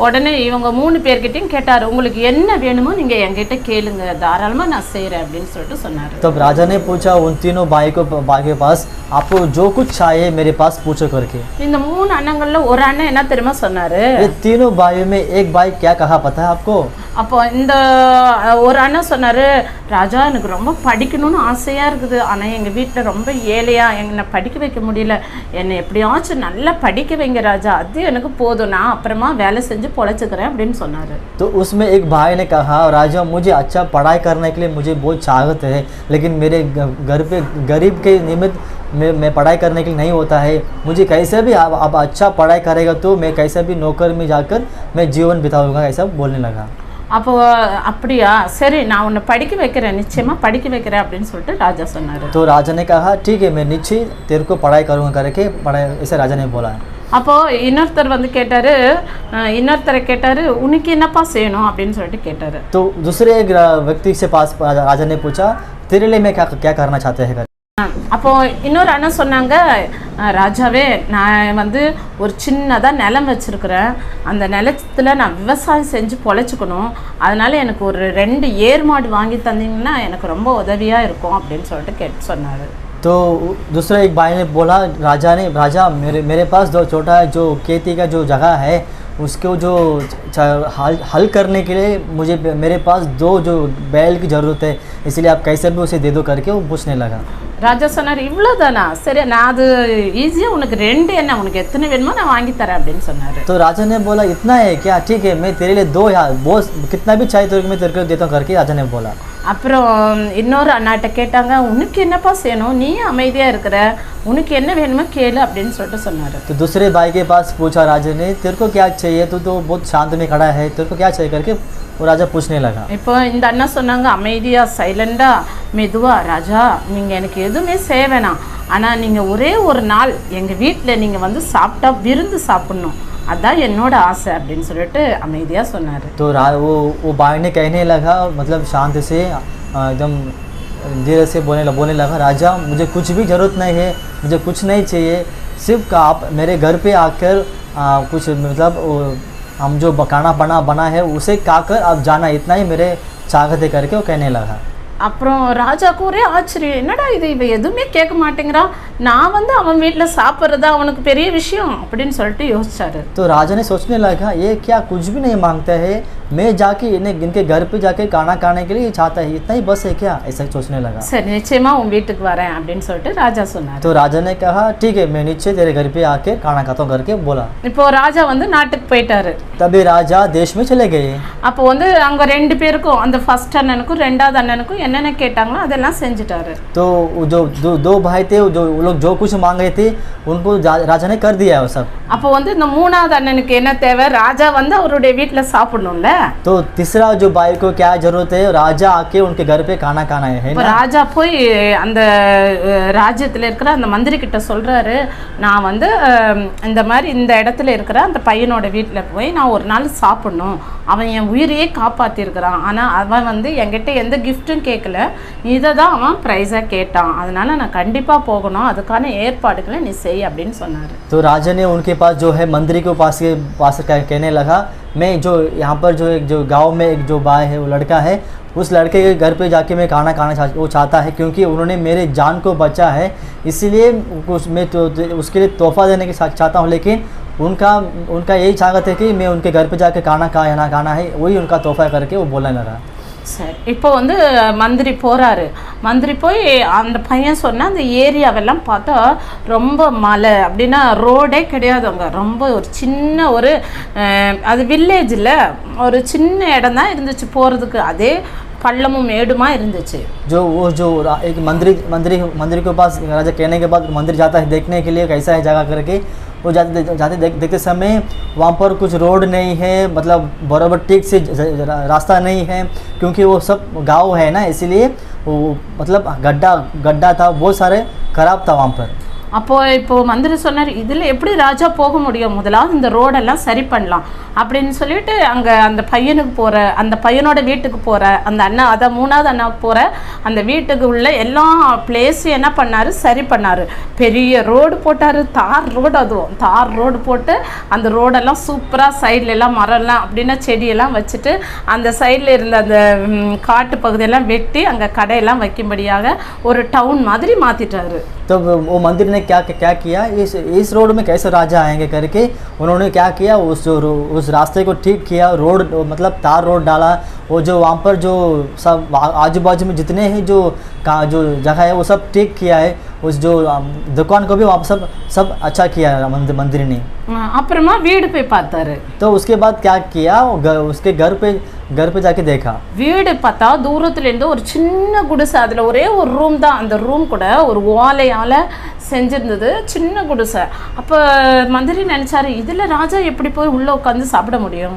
உடனे இவங்க 3 பேர்கிட்டையும் கேட்டார், உங்களுக்கு என்ன வேணுமோ நீங்க என்கிட்ட கேளுங்க, தாராளமா நான் செய்யறேன் அப்படின்னு சொல்லிட்டு சொன்னாரு। तब राजा ने पूछा उन तीनों भाई के पास आपको जो कुछ चाहिए मेरे पास पूछो करके। இந்த 3 அண்ணங்கள்ல ஒரு அண்ணன் என்ன தெரியுமா சொன்னாரு? ये तीनों भाइयों में एक भाई क्या कहा पता है आपको? அப்போ இந்த ஒரு அண்ணன் சொன்னாரு, ராஜா எனக்கு ரொம்ப படிக்கணும்னு ஆசையா இருக்குது, ஆனா எங்க வீட்டில் ரொம்ப ஏழையா, என்னை படிக்க வைக்க முடியல, என்னை எப்படியாச்சும் நல்லா படிக்க வைங்க ராஜா, அது எனக்கு போதும், நான் அப்புறமா வேலை செஞ்சு பொழைச்சுக்கிறேன் அப்படின்னு சொன்னாரு। तो उसमें एक भाई ने कहा राजा मुझे अच्छा पढ़ाई करने के लिए मुझे बहुत चाहत है, लेकिन मेरे घर पे गरीब के निमित्त मैं पढ़ाई करने के लिए नहीं होता है, मुझे कैसे भी आप अच्छा पढ़ाई करेगा तो मैं कैसे भी नौकर में जाकर मैं जीवन बिताऊंगा, ऐसा बोलने लगा। அப்போ அப்படியா, சரி நான் உன்னை படிக்க வைக்கிறேன், நிச்சயமா படிக்க வைக்கிறேன் அப்படின்னு சொல்லிட்டு ராஜா சொன்னாரு। तो राजा ने कहा ठीक है मैं निश्चय तेरे को पढ़ाई करूँगा करके ऐसे राजा ने बोला। அப்போது இன்னொருத்தர் வந்து கேட்டார், இன்னொருத்தரை கேட்டார், உனக்கு என்னப்பா செய்யணும் அப்படின்னு சொல்லிட்டு கேட்டார். तो दूसरे एक व्यक्ति से पास राजा ने पूछा, तेरे लिए मैं क्या क्या करना चाहते हैं? அப்போது இன்னொரு அண்ணன் சொன்னாங்க, ராஜாவே நான் வந்து ஒரு சின்னதாக நிலம் வச்சுருக்கிறேன், அந்த நிலத்தில் நான் விவசாயம் செஞ்சு பொழைச்சிக்கணும், அதனால் எனக்கு ஒரு 2 ஏர் மாடு வாங்கி தந்தீங்கன்னா எனக்கு ரொம்ப உதவியாக இருக்கும் அப்படின்னு சொல்லிட்டு சொன்னார். तो दूसरा एक भाई ने बोला, राजा मेरे पास दो छोटा जो खेती का जो जगह है उसको जो हल करने के लिए मुझे मेरे पास 2 जो बैल की ज़रूरत है, इसलिए आप कैसे भी उसे दे दो करके वो पूछने लगा. ராஜா சொன்னார், இவ்வளோதானா, சரி நான் அது ஈஸியாக உனக்கு 2 என்ன உனக்கு எத்தனை வேணுமோ நான் வாங்கி தரேன் அப்படின்னு சொன்னார். तो राजा ने बोला, इतना है क्या? ठीक है, मैं तेरे लिए 2 या बोस कितना भी चाहिए तो मैं तेरे को देता हूँ करके राजा ने बोला. அப்புறம் இன்னொரு அண்ணாட்ட கேட்டாங்க, உனக்கு என்னப்பா செய்யணும், நீ அமைதியாக இருக்கிற, உனக்கு என்ன வேணுமோ கேளு அப்படின்னு சொல்லிட்டு சொன்னார். तो दूसरे भाई के पास पूछा राजा ने, तेरे को क्या चाहिए, तू तो बहुत शांत में खड़ा है, तेरे को क्या चाहिए करके वो राजा पूछने लगा. இப்போ இந்த அண்ணா சொன்னாங்க, அமைதியாக சைலண்டாக மெதுவாக, ராஜா நீங்கள் எனக்கு எதுவுமே செய்ய வேணாம், ஆனால் நீங்கள் ஒரே ஒரு நாள் எங்கள் வீட்டில் நீங்கள் வந்து சாப்பிட்டா விருந்து சாப்பிட்ணும், அதான் என்னோட ஆசை அப்படின்னு சொல்லிட்டு அமைதியாக சொன்னார். तो वो भाई ने कहने लगा, मतलब शांत से एकदम धीरे से बोलने लगा, राजा मुझे कुछ भी ज़रूरत नहीं है, मुझे कुछ नहीं चाहिए, सिर्फ आप मेरे घर पे आकर कुछ मतलब हम जो खाना बना है उसे खाकर आप जाना, इतना ही मेरे चाहते करके वो कहने लगा. அப்புறம் ராஜாவுக்கு ஒரே ஆச்சரியம், என்னடா இது இவன் எதுவுமே கேட்க மாட்டேங்கிறான், நான் வந்து அவன் வீட்டில் சாப்பிட்றதா அவனுக்கு பெரிய விஷயம் அப்படின்னு சொல்லிட்டு யோசிச்சாரு. तो राजा ने सोचने लगा, ये क्या कुछ भी नहीं मांगता है, मैं जाके इनके घर पे जाके खाना खाने के लिए चाहता है, इतना ही बस है क्या, ऐसा सोचने लगा. சரி நிச்சயமா உன் வீட்டுக்கு வரேன் அப்படின்னு சொல்லிட்டு ராஜா சொன்னார். तो राजा ने कहा, ठीक है मैं नीचे तेरे घर पे आके खाना खाता हूँ करके बोला. இப்போ ராஜா வந்து நாட்டுக்கு போயிட்டாரு. तभी राजा देश में चले गए. அப்போ வந்து அங்கே 2 பேருக்கும், அந்த ஃபர்ஸ்ட் அண்ணனுக்கும் 2வது அண்ணனுக்கும் என்னென்ன கேட்டாங்களோ அதெல்லாம் செஞ்சுட்டாரு. तो जो 2 भाई थे, जो वो लोग जो कुछ मांगे थे उनको राजा ने कर दिया वो सब. அப்போ வந்து இந்த 3வது அண்ணனுக்கு என்ன தேவை, ராஜா வந்து அவருடைய வீட்டில் சாப்பிடணும்ல. तो तीसरा जो भाई को क्या जरूरत है, राजा आके उनके घर पे खाना खाना है இப்போ ना. ராஜா போய் அந்த ராஜ்யத்தில் இருக்கிற அந்த மந்திரி கிட்ட சொல்றாரு, நான் வந்து இந்த மாதிரி இந்த இடத்துல இருக்கிற அந்த பையனோட வீட்டில் போய் நான் ஒரு நாள் சாப்பிடணும், அவன் என் உயிரையே காப்பாற்றிருக்கிறான், ஆனால் அவன் வந்து என்கிட்ட எந்த கிஃப்ட்டும் கேட்கல, இதை தான் அவன் ப்ரைஸாக கேட்டான், அதனால நான் கண்டிப்பாக போகணும், அதுக்கான ஏற்பாடுகளை நீ செய் அப்படின்னு சொன்னார். तो राजा ने उनके पास जो है मंत्री को पास कहने लगा, मैं जो यहाँ पर जो गांव में एक जो भाई है वो लड़का है, उस लड़के के घर पे जाके मैं खाना वो चाहता है, क्योंकि उन्होंने मेरे जान को बचा है, इसीलिए मैं उसके लिए तोहफा देने के चाहता हूँ, लेकिन उनका यही चाहत है कि मैं उनके घर पे जाके खाना है, वही उनका तोहफा करके वो बोलने लगा. சரி இப்போ வந்து மந்திரி போகிறாரு. மந்திரி போய் அந்த பையன் சொன்னால் அந்த ஏரியாவெல்லாம் பார்த்தா ரொம்ப மலை, அப்படின்னா ரோடே கிடையாது அங்கே, ரொம்ப ஒரு சின்ன ஒரு அது வில்லேஜில் ஒரு சின்ன இடம் தான் இருந்துச்சு போகிறதுக்கு, அதே பள்ளமும் மேடுமா இருந்துச்சு. जो एक मंत्री के पास राजा कहने के बाद मंदिर जाता है देखने के लिए कैसा है जगह करके, वो जाते देखते समय वहाँ पर कुछ रोड नहीं है, मतलब बराबर ठीक से रास्ता नहीं है, क्योंकि वो सब गांव है ना, इसीलिए वो मतलब गड्ढा था, बहुत सारे खराब था वहाँ पर. இப்போது மந்திரி சொன்னார், இதில் எப்படி ராஜா போக முடியும், முதலாவது இந்த ரோடெல்லாம் சரி பண்ணலாம் அப்படின்னு சொல்லிட்டு அங்கே அந்த பையனுக்கு போகிற, அந்த பையனோட வீட்டுக்கு போகிற அந்த அண்ணா, அதான் 3வது அண்ணாவுக்கு போகிற அந்த வீட்டுக்கு உள்ள எல்லா பிளேஸையும் என்ன பண்ணார், சரி பண்ணார், பெரிய ரோடு போட்டார், தார் ரோடு, அதுவும் தார் ரோடு போட்டு அந்த ரோடெல்லாம் சூப்பராக சைடில் எல்லாம் மரம்லாம் அப்படின்னா செடியெல்லாம் வச்சுட்டு அந்த சைடில் இருந்த அந்த காட்டு பகுதியெல்லாம் வெட்டி அங்கே கடையெல்லாம் வைக்கும்படியாக ஒரு டவுன் மாதிரி மாற்றிட்டாரு. तो वो मंदिर ने क्या किया, इस रोड में कैसे राजा आएंगे करके उन्होंने क्या किया, उस रास्ते को ठीक किया, रोड मतलब तार रोड डाला, वो जो वहाँ पर जो सब आजू बाजू में जितने हैं जो जगह है वो सब ठीक किया है, उस जो दुकान को भी वहाँ सब अच्छा किया है मंदिर ने. அப்புறமா வீடு போய் பார்த்தாரு. तो उसके बाद क्या किया, उसके घर पे जाके देखा, வீடு பார்த்தா தூரத்துலேருந்து ஒரு சின்ன குடிசை, அதில் ஒரே ஒரு ரூம் தான், அந்த ரூம் கூட ஒரு ஓலையால் செஞ்சிருந்தது, சின்ன குடிசை. அப்போ மந்திரி நினச்சாரு, இதில் ராஜா எப்படி போய் உள்ளே உட்காந்து சாப்பிட முடியும்,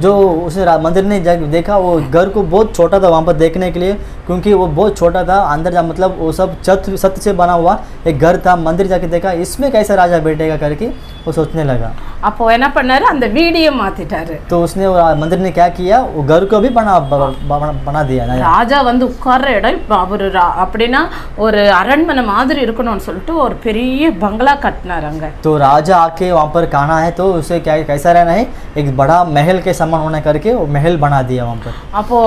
जो उसने मंदिर ने देखा वो घर को बहुत छोटा था वहाँ पर देखने के लिए, क्योंकि वो बहुत छोटा था, अंदर जा मतलब वो सब सत्य से बना हुआ एक घर था। मंदिर जाके देखा इसमें कैसे राजा बैठेगा करके वो सोचने लगा। அப்போ என்ன பண்ணாரு, அந்த வீடியோ மாத்திட்டாரு. तो उसने मंदिर ने क्या किया, वो घर को भी बना दिया। ராஜா வந்து உட்கார்ற இடம் இப்போ அவரு அப்படின்னா ஒரு அரண்மனை மாதிரி இருக்கணும்னு சொல்லிட்டு ஒரு பெரிய பங்களா கட்டினார் அங்க. तो राजा आके वहाँ पर खाना है तो उसे क्या कैसा रहना है, एक बड़ा महल के समान होने करके वो महल बना दिया वहाँ पर। அப்போ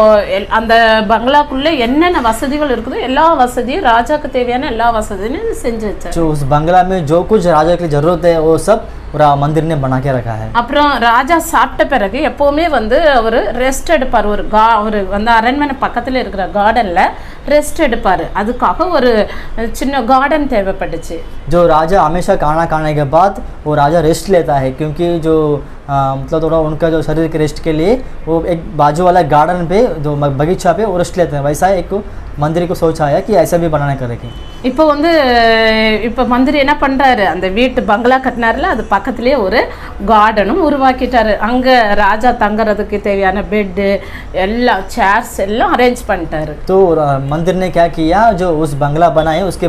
அந்த பங்களாக்குள்ள என்னென்ன வசதிகள் இருக்குதோ எல்லா வசதியும் ராஜாக்கு தேவையான எல்லா வசதியும் செஞ்சு வச்சார். जो उस बंगला में जो कुछ राजा की जरूरत है वो सब पूरा मंदिर ने बना के रखा है। அப்புறம் ராஜா சாப்பிட்ட பிறகு எப்பவுமே வந்து அவர் ரெஸ்ட் எடுப்பார். ஒரு வந்து அரண்மனை பக்கத்துல இருக்கிற கார்டன்ல ரெஸ்ட் எடுப்பார். அதுக்காக ஒரு சின்ன கார்டன் தேவைப்பட்டுச்சு. जो राजा हमेशा खाना खाने के बाद वो राजा रेस्ट लेता है, क्योंकि जो मतलब थोड़ा उनका जो शरीर के रेस्ट के लिए वो एक बाजू वाला गार्डन पे जो बगीचा पे वो रेस्ट लेते हैं। वैसा एक मंदिर को सोचा है कि ऐसा भी बनाने करेंगे। இப்போ வந்து இப்போ மந்திரி என்ன பண்ணுறாரு, அந்த வீட்டு பங்களா கட்டினார்ல அது பக்கத்துலேயே ஒரு கார்டனும் உருவாக்கிட்டாரு. அங்கே ராஜா தங்குறதுக்கு தேவையான பெட்டு எல்லாம் சேர்ஸ் எல்லாம் அரேஞ்ச் பண்ணிட்டாரு. तो मंदिर ने क्या किया, जो उस बंगला बनाए उसके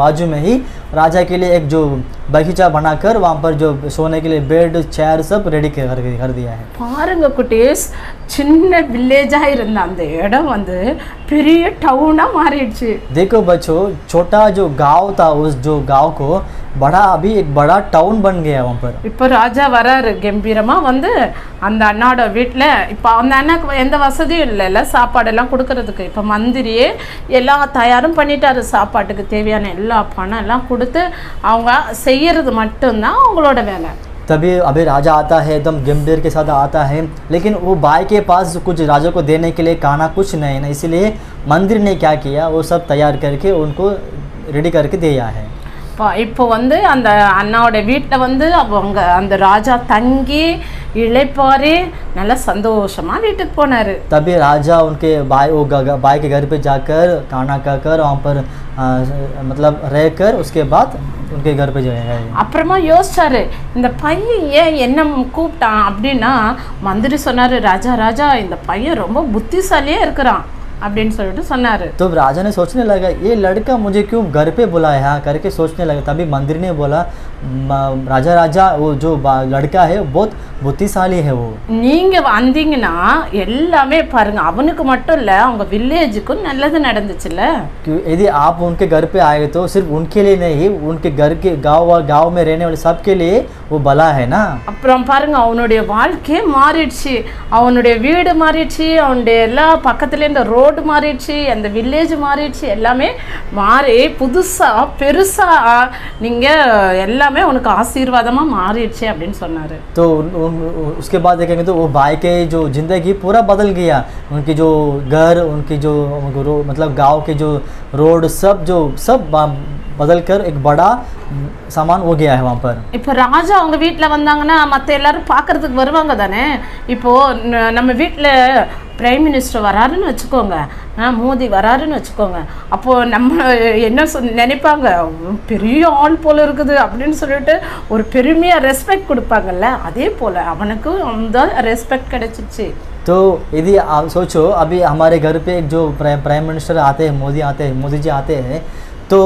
बाजू में ही राजा के लिए एक जो बगीचा बनाकर वहाँ पर जो सोने के लिए बेड चेयर सब रेडी कर दिया है। பாருங்க குட்டீஸ், சின்ன வில்லேஜாக இருந்த அந்த இடம் வந்து பெரிய டவுனாக மாறிடுச்சு. देखो बच्चों, छोटा जो गांव था उस जो गांव को बड़ा अभी एक बड़ा टाउन बन गया वहाँ पर। இப்போ ராஜா வராரு கம்பீரமா வந்து அந்த அண்ணாவோட வீட்டில். இப்போ அந்த அண்ணாக்கு எந்த வசதியும் இல்லைல்ல சாப்பாடெல்லாம் கொடுக்கறதுக்கு. இப்போ மந்திரியே எல்லா தயாரும் பண்ணிட்டாரு, சாப்பாட்டுக்கு தேவையான எல்லா பணம் எல்லாம் கொடுத்து அவங்க செய்யறது மட்டும்தான் அவங்களோட வேலை. तभी अभी राजा आता है एकदम गंभीर के साथ आता है, लेकिन वो भाई के पास कुछ राजा को देने के लिए खाना कुछ नहीं ना, इसलिए मंदिर ने क्या किया वो सब तैयार करके उनको रेडी करके दिया है। இப்போ வந்து அந்த அண்ணாவோட வீட்டில் வந்து அவங்க அந்த ராஜா தங்கி இளைப்பாரி நல்லா சந்தோஷமா வீட்டுக்கு போனாரு. तभी राजा उनके भाई के घर पे जाकर खाना खाकर वहाँ पर मतलब रहकर उसके बाद उनके घर पे जाएगा। அப்புறமா யோசிச்சாரு, இந்த பையன் ஏன் என்ன கூப்பிட்டான் அப்படின்னா மந்திரி சொன்னாரு, ராஜா ராஜா இந்த பையன் ரொம்ப புத்திசாலியா இருக்கிறான் அப்படின்னு சொல்லிட்டு சொன்னாரு. तो राजा ने सोचने लगा ये लड़का मुझे क्यों घर पे बुलाया करके सोचने लगा। तभी मंदिर ने बोला राजा वो जो लड़का है बहुत புத்திசாலி है वो। நீங்க வந்தீங்கன்னா எல்லாமே பாருங்க, அவனுக்கு மட்டும் இல்ல அவங்க வில்லேஜுக்கும் நல்லது நடந்துச்சுல்ல। यदि आप उनके घर पे आए तो सिर्फ उनके लिए नहीं, उनके घर के गांव में रहने वाले सबके लिए वो भला है ना। அப்புறம் பாருங்க அவனுடைய வாழ்க்கையே மாறிடுச்சு, அவனுடைய வீடு மாறிடுச்சு, அவனுடைய எல்லா பக்கத்துல இந்த ரோடு மாறிடுச்சு, அந்த வில்லேஜ் மாறிடுச்சு, எல்லாமே மாறி புதுசா பெருசா நீங்க எல்லாமே உனக்கு ஆசீர்வாதமா மாறிடுச்சு அப்படின்னு சொன்னாரு। तो उसके बाद देखेंगे तो वो भाई के जो जिंदगी पूरा बदल गया, उनकी जो घर उनकी जो मतलब गांव के जो रोड सब बदल कर एक बड़ा सामान हो गया है वहाँ पर। இப்போ ராஜா அவங்க வீட்டில் வந்தாங்கன்னா மற்ற எல்லாரும் பார்க்கறதுக்கு வருவாங்க தானே। இப்போது நம்ம வீட்டில் பிரைம் மினிஸ்டர் வராருன்னு வச்சுக்கோங்க, மோடி வராருன்னு வச்சுக்கோங்க, அப்போது நம்ம என்ன நினைப்பாங்க, பெரிய ஆள் போல் இருக்குது அப்படின்னு சொல்லிட்டு ஒரு பெருமையாக ரெஸ்பெக்ட் கொடுப்பாங்கல்ல, அதே போல் அவனுக்கு அந்த ரெஸ்பெக்ட் கிடைச்சிச்சு। तो यदि आप सोचो अभी हमारे घर पे जो प्राइम मिनिस्टर आते हैं, मोदी जी आते हैं, तो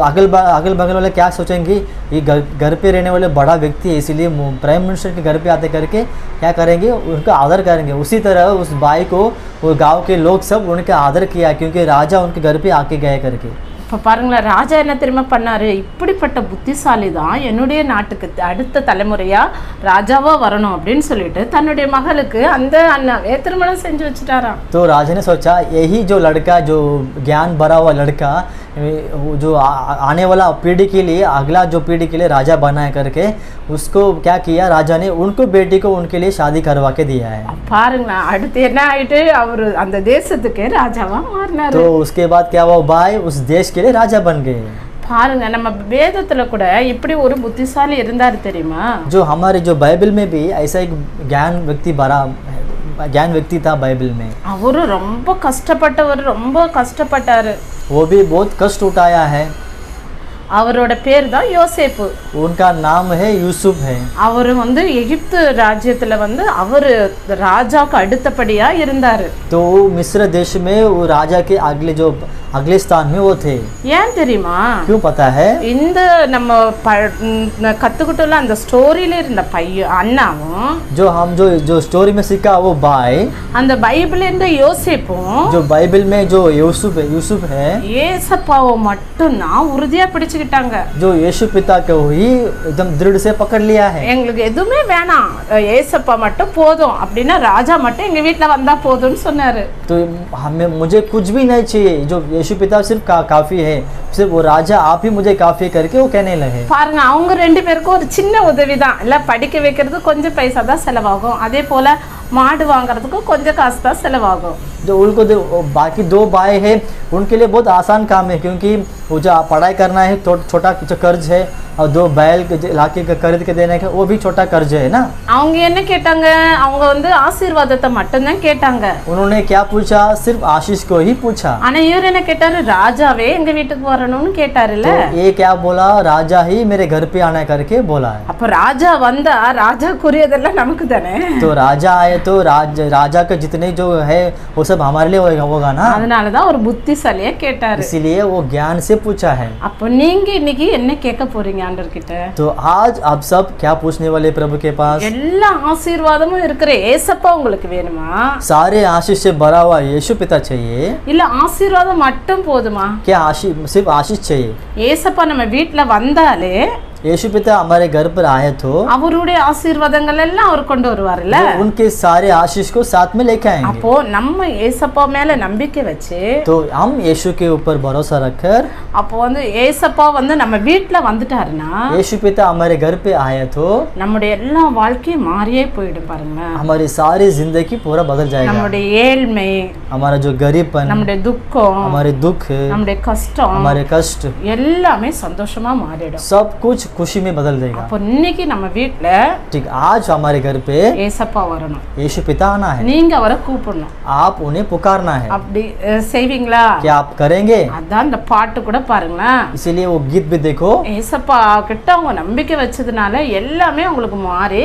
अगल बगल वाले क्या सोचेंगे, ये घर पे रहने वाले बड़ा व्यक्ति है इसलिए प्राइम मिनिस्टर के घर पे आते करके क्या करेंगे, उनका आदर करेंगे। उसी तरह उस भाई को वो गांव के लोग सब उनका आदर किया क्योंकि राजा उनके घर पे आके गए करके। இப்போ பாருங்களேன், ராஜா என்ன தெரியுமா பண்ணாரு, இப்படிப்பட்ட புத்திசாலி தான் என்னுடைய நாட்டுக்கு அடுத்த தலைமுறையாக ராஜாவாக வரணும் அப்படின்னு சொல்லிட்டு தன்னுடைய மகளுக்கு அந்த அண்ணாவே திருமணம் செஞ்சு வச்சுட்டாராம்। तो राजा ने सोचा यही जो लड़का जो ज्ञान भरा हुआ लड़का जो आने वाला पीढ़ी के लिए अगला जो पीढ़ी के लिए राजा बना है करके उसको क्या किया, राजा ने उनको बेटी को उनके लिए शादी करवा के दिया है। பாருங்களேன், அடுத்து என்ன ஆயிட்டு அவர் அந்த தேசத்துக்கே ராஜாவா மாறினாரு। तो उसके बाद क्या हुआ, भाई उस देश के लिए राजा बन गए। பாருங்க, நம்ம வேதத்துல கூட இப்படி ஒரு புத்திசாலி இருந்தாரு தெரியுமா। जो हमारे जो बाइबल में भी ऐसा एक ज्ञान व्यक्ति था बाइबल में। அவரு ரொம்ப கஷ்டப்பட்டவர், ரொம்ப கஷ்டப்பட்டாரு। वो भी बहुत कष्ट उठाया है। அவரோட பேர் தான் யோசேப்பு. उनका नाम है यूसुफ है. அவர் வந்து எகிப்து ராஜ்யத்துல வந்து அவர் ராஜாக்கு அடுத்தபடியா இருந்தாரு. तो मिस्र देश में वो राजा के अगले स्थान में वो थे. ஏன் தெரியுமா? क्यों पता है? இந்த நம்ம கத்துக்கிட்டோம்ல அந்த ஸ்டோரியில இருந்த அண்ணாவும் जो स्टोरी में सीखा वो भाई, அந்த பைபிள்ல இருந்த யோசேப்பும் जो बाइबल में जो यूसुफ है ஏசப்பாவை மட்டும் தான் உறுதியா பிடிச்சுக்கிட்டாங்க. जो यीशु पिता को ही एकदम दृढ़ से पकड़ लिया है. எங்களுக்கு எதுவுமே வேணாம், ஏசப்பா மட்டும் போதும் அப்படின்னா ராஜா மட்டும் எங்க வீட்டுல வந்தா போதும்னு சொன்னாரு. तो मुझे कुछ भी नहीं चाहिए, जो यीशु पिता सिर्फ काफी है, सिर्फ वो राजा आप ही मुझे काफी करके वो कहने लगे. பாருங்க, அவங்க ரெண்டு பேருக்கும் ஒரு சின்ன உதவி தான். இல்ல படிக்க வைக்கிறது கொஞ்சம் பைசா தான் செலவாகும், அதே போல மாடு வாங்குறதுக்கும் கொஞ்சம் காசு தான் செலவாகும். जो उनको बाकी दो भाई है उनके लिए बहुत आसान काम है, क्योंकि वो जो पढ़ाई करना है छोटा जो कर्ज है, और दो बैल लाके खरीद के देने का वो भी छोटा कर्ज है ना. அவங்க என்ன கேட்டாங்க? அவங்க வந்து ஆசீர்வாதத்தை மட்டும் தான் கேட்டாங்க. उन्होंने क्या पूछा? सिर्फ आशीष को ही पूछा. ஆனா இவர் என்ன கேட்டாரு? ராஜாவே எங்க வீட்டுக்கு வரணும்னு கேட்டாருல்ல. तो ये क्या बोला? राजा ही मेरे घर पे आना करके बोला है. அப்ப ராஜா வந்தா ராஜாக்குரியதெல்லாம் நமக்கு தானே. तो राजा आए तो राजा का जितने जो है वो सब हमारे लिए होगा ना. அதனால தான் ஒரு புத்திசாலியா கேட்டாரு. इसीलिए वो ज्ञान से पूछा है. அப்ப நீங்க இன்னைக்கு என்ன கேட்க போறீங்க ஆண்டவர் கிட்ட? तो आज आप सब क्या पूछने वाले प्रभु के पास? எல்லா ஆசீர்வாதமும் இருக்கிற ஏசப்பா உங்களுக்கு வேணுமா? सारे आशीष से भरा हुआ यीशु पिता चाहिए? இல்ல ஆசீர்வாதம் மட்டும் போதுமா? क्या सिर्फ आशीष चाहिए? ஏசப்பா நம்ம வீட்டுல வந்தாலே यीशु पिता हमारे घर पर आए तो அவருடைய ஆசீர்வாதங்கள் எல்லாம் அவர் கொண்டு வருவார்ல. उनके सारे आशीष को साथ में लेके आएंगे. அப்போ நம்ம ஏசப்பா மேல நம்பிக்கை வச்சு तो हम यीशु के ऊपर भरोसा रखकर, அப்போ வந்து ஏசப்பா வந்து நம்ம வீட்டுல வந்துட்டாருன்னா यीशु पिता हमारे घर पे आए तो நம்முடைய எல்லா வாழ்க்கையும் மாறியே போயிடும். பாருங்க, हमारी सारी जिंदगी पूरा बदल जाएगा. நம்முடைய ஏழ்மை, हमारा जो गरीबपन, நம்முடைய துக்கம், हमारे दुख, நம்முடைய கஷ்டம், हमारे कष्ट எல்லாமே சந்தோஷமா மாறிடும். सब कुछ खुशी में बदल देगा. அப்போ இன்னைக்கு நம்ம வீட்டுல ठीक, आज हमारे घर पे ஏசப்பா வரணும். यीशु पिता आना है. நீங்க அவரை கூப்பிடணும். आप उन्हें पुकारना है. அப்படி செய்வீங்களா? क्या आप करेंगे? அதான் இந்த பாட்டு கூட பாருங்களேன். इसीलिए वो गीत भी देखो. ஏசப்பா கிட்ட அவங்க நம்பிக்கை வச்சதுனால எல்லாமே அவங்களுக்கு மாறி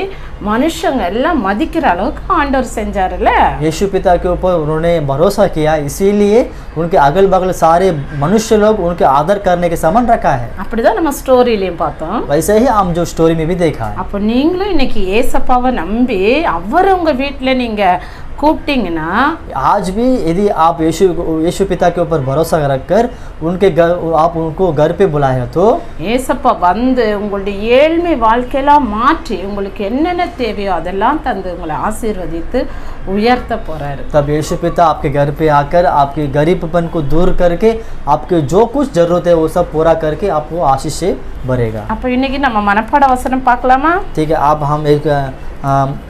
மனுஷங்க எல்லாம் மதிக்கிற அளவுக்கு ஆண்டவர் செஞ்சாருல்ல. यीशु पिता के ऊपर उन्होंने भरोसा किया, इसीलिए उनके अगल बगल सारे मनुष्य लोग उनके आदर करने के समान रखा है. அப்படிதான் நம்ம ஸ்டோரியிலையும் பார்த்தோம். वैसे ही हम जो स्टोरी में भी देखा है. அப்போ நீங்களும் இன்னைக்கு ஏசப்பாவை நம்பி அவர் உங்க வீட்டுல நீங்க கூப்பிட்டீங்கன்னா, आज भी यदि आप यीशु पिता के ऊपर भरोसा रखकर आप उनको घर पे बुलाए तो ஏசப்பா வந்து உங்களுடைய ஏழ்மை வாழ்க்கையெல்லாம் மாற்றி உங்களுக்கு என்னென்ன தேவையோ அதெல்லாம் தந்து உங்களை ஆசீர்வதித்து உயர்த்த போறாரு. तब यीशु पिता आपके घर पे आकर आपके गरीबपन को दूर करके आपके जो कुछ जरूरत है वो सब पूरा करके आपको आशीष से भरेगा. அப்போ இன்னைக்கு நம்ம மனப்பாட வசனம் பார்க்கலாமா? ठीक है, अब हम एक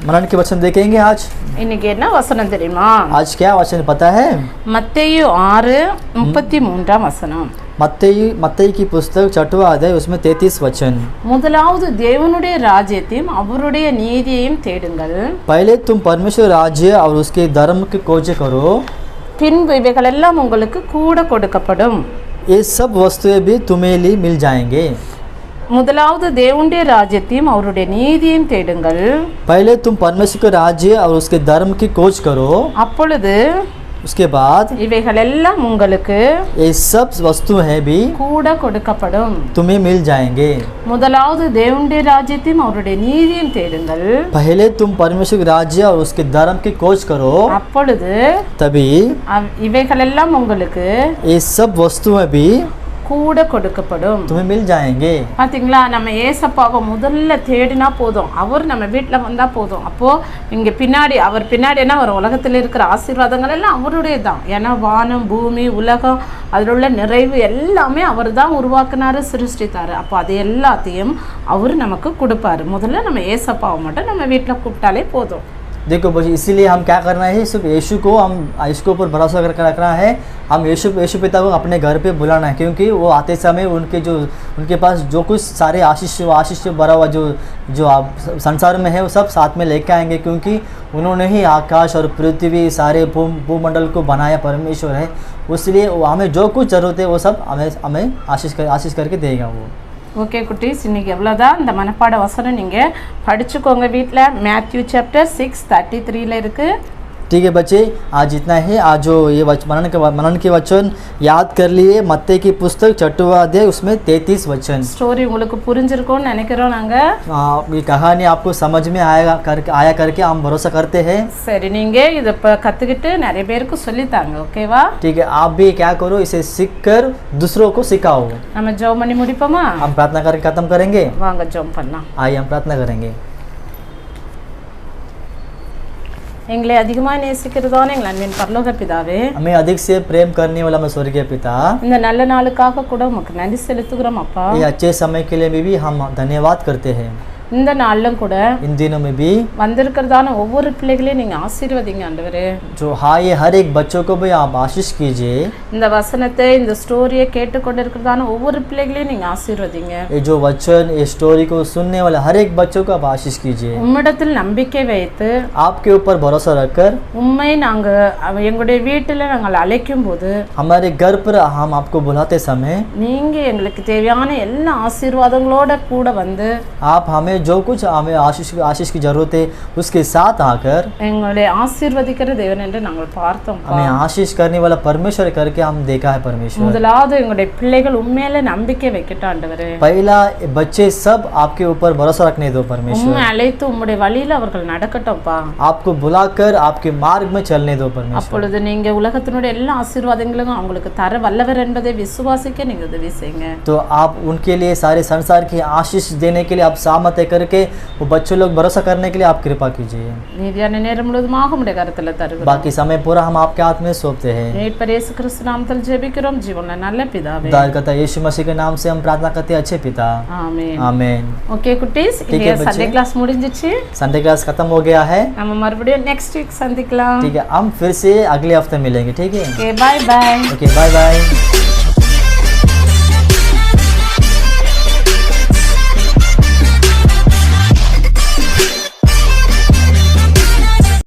मनन के वचन देखेंगे. आज இன்னைக்கு என்ன வசனம் தெரியுமா? आज क्या वचन पता है? மத்தேயு 6:33 வசனம். मत्तई की पुस्तक 6वां अध्याय उसमें 33 वचन. முதலாவது தேவனுடைய ராஜ்யத்தையும் அவருடைய நீதியையும் தேடுங்கள், पहले तुम परमेश्वर राज्य और उसके धर्म की खोज करो, பின்பு இவைகளெல்லாம் உங்களுக்கு கூட கொடுக்கப்படும். ये सब वस्तुएं भी तुम्हें लिए मिल जाएंगे. முதலாவது தேவனுடைய ராஜ்யத்தையும் அவருடைய நீதியையும் தேடுங்கள், पहले तुम परमेश्वर के राज्य और उसके धर्म की खोज करो, அப்பொழுது उसके बाद இவைகளெல்லாம் உங்களுக்கு ये सब वस्तुएं भी கூட கொடுக்கப்படும். तुम्हें मिल जाएंगे. முதலாவது தேவனுடைய ராஜ்யத்தையும் அவருடைய நீதியையும் தேடுங்கள், पहले तुम परमेश्वर के राज्य और उसके धर्म की खोज करो, அப்பொழுது तभी இவைகளெல்லாம் உங்களுக்கு ये सब वस्तुएं भी கூட கொடுக்கப்படும். तुम्हें मिल जाएंगे. பாத்தீங்களா, நம்ம ஏசப்பாவை முதல்ல தேடினா போதும், அவர் நம்ம வீட்டில் வந்தா போதும். அப்போ இங்க பின்னாடி அவர் பின்னாடி என்ன வரும்? உலகத்தில் இருக்கிற ஆசீர்வாதங்கள் எல்லாம் அவருடைய தான். ஏன்னா வானம் பூமி உலகம் அதில் உள்ள நிறைவு எல்லாமே அவர் தான் உருவாக்குனாரு, சிருஷ்டித்தாரு. அப்போ அது எல்லாத்தையும் அவர் நமக்கு கொடுப்பாரு. முதல்ல நம்ம ஏசப்பாவை மட்டும் நம்ம வீட்டில் கூப்பிட்டாலே போதும். देखो बच्चे, इसीलिए हम क्या करना है, सिर्फ यीशु को हम इसके ऊपर भरोसा करके रखना है। हम यीशु पिता को अपने घर पे बुलाना है, क्योंकि वो आते समय उनके पास जो कुछ सारे आशीष से भरा हुआ जो आप संसार में है वो सब साथ में लेके आएंगे, क्योंकि उन्होंने ही आकाश और पृथ्वी सारे भूमंडल को बनाया परमेश्वर है। इसलिए हमें जो कुछ ज़रूरत है वो सब हमें आशीष करके देगा वो। ஓகே குட்டீஸ், இன்னைக்கு எவ்வளோதான். இந்த மனப்பாட வசனம் நீங்கள் படிச்சுக்கோங்க வீட்டில். மேத்யூ சாப்டர் 6:33 இருக்குது. ठीक है बच्चे, आज इतना ही। आज जो ये मनन के वचन याद कर लिए। मत्ते की पुस्तक 6वां अध्याय उसमें 33 वचन। ஸ்டோரி உங்களுக்கு புரிஞ்சிருக்கும்னு நினைக்கிறோம் நாங்கள். ये कहानी आपको समझ में आया करके हम भरोसा करते हैं। சரி, நீங்கள் இதை இப்போ கற்றுக்கிட்டு நிறைய பேருக்கு சொல்லித்தாங்க, ஓகேவா? ठीक है, आप भी क्या करो, इसे सीख कर दूसरों को सिखाओ। நம்ம ஜெபம் பண்ணி முடிப்போமா? हम प्रार्थना करके ख़त्म करेंगे। வாங்க ஜெபம் பண்ணலாம். आइए हम प्रार्थना करेंगे। எங்களை அதிகமாக நேசிக்கிறதான எங்கள் அன்பின் பரலோக பிதாவே, हमें अधिक से प्रेम करने वाला हमें स्वर्गीय पिता, இந்த நல்ல நாளுக்காக கூட உமக்கு நன்றி செலுத்துகிறோம் அப்பா. ये अच्छे समय के लिए भी हम धन्यवाद करते हैं। இந்த நாளிலும் கூட इन दिनों में भी வந்திருக்கிறதான ஒவ்வொரு பிள்ளைகளையும் நீங்கள் ஆசீர்வதிங்க ஆண்டவரே. जो ये हर एक बच्चों को भी आप आशीष कीजिए। இந்த வசனத்தை, இந்த ஸ்டோரியை கேட்டுக்கொண்டு இருக்கிறதான ஒவ்வொரு பிள்ளைகளையும் நீங்கள் ஆசீர்வதிங்க. ये जो वचन, ये स्टोरी को सुनने वाले हर एक बच्चों को आप आशीष कीजिए। உம்மிடத்தில் நம்பிக்கை வைத்து आपके ऊपर भरोसा रखकर உம்மை நாங்கள் எங்களுடைய வீட்டில் நாங்கள் அழைக்கும் போது, हमारे घर पर हम आपको बुलाते समय நீங்கள் எங்களுக்கு தேவையான எல்லா ஆசீர்வாதங்களோட கூட வந்து आप हमें जो कुछ हमें आशीष की जरूरत है उसके साथ आकर எங்களை ஆசீர்வதிக்கிற தேவன் என்று நாங்கள் பார்த்தோம். हमें आशीष करने वाला परमेश्वर करके हम देखा है परमेश्वर। முதலாவது எங்களுடைய பிள்ளைகள் உண்மையில நம்பிக்கை வைக்கட்டும் ஆண்டவரே. पहला बच्चे सब आपके ऊपर भरोसा रखने दो परमेश्वर। உம்மை அழைத்து உம்முடைய வழியில அவர்கள் நடக்கட்டும்ப்பா. आपको बुलाकर आपके मार्ग में चलने दो परमेश्वर। அப்பொழுது நீங்க உலகத்தினுடைய எல்லா ஆசீர்வாதங்களும் அவங்களுக்கு தர வல்லவர் என்பதை விசுவாசிக்க நீங்க உதவி செய்யுங்க. तो आप उनके लिए सारे संसार की आशीष देने के लिए आप सामर्थ्य करके वो बच्चों लोग भरोसा करने के लिए आप कृपा कीजिए। நீதியான நேரம் முழுவதுமாக உம்முடைய கரத்துல தருகிறோம். बाकी समय पूरा हम आपके हाथ में सौंपते हैं। மீட்பர் இயேசு கிறிஸ்து நாமத்தில் ஜெபிக்கிறோம் ஜீவனுள்ள நல்ல பிதாவே. उद्धारकर्ता यीशु मसीह के नाम से हम प्रार्थना करते हैं, अच्छे पिता, ஆமென். आमीन। ஓகே குட்டீஸ், ठीक है இங்க बच्चे। சண்டே கிளாஸ் முடிஞ்சிச்சு. संडे क्लास खत्म हो गया है। நம்ம மறுபடியும் நெக்ஸ்ட் வீக் சந்திக்கலாம். ठीक है, हम फिर से अगले हफ्ते मिलेंगे। ठीक है, okay, bye bye. Okay, bye bye.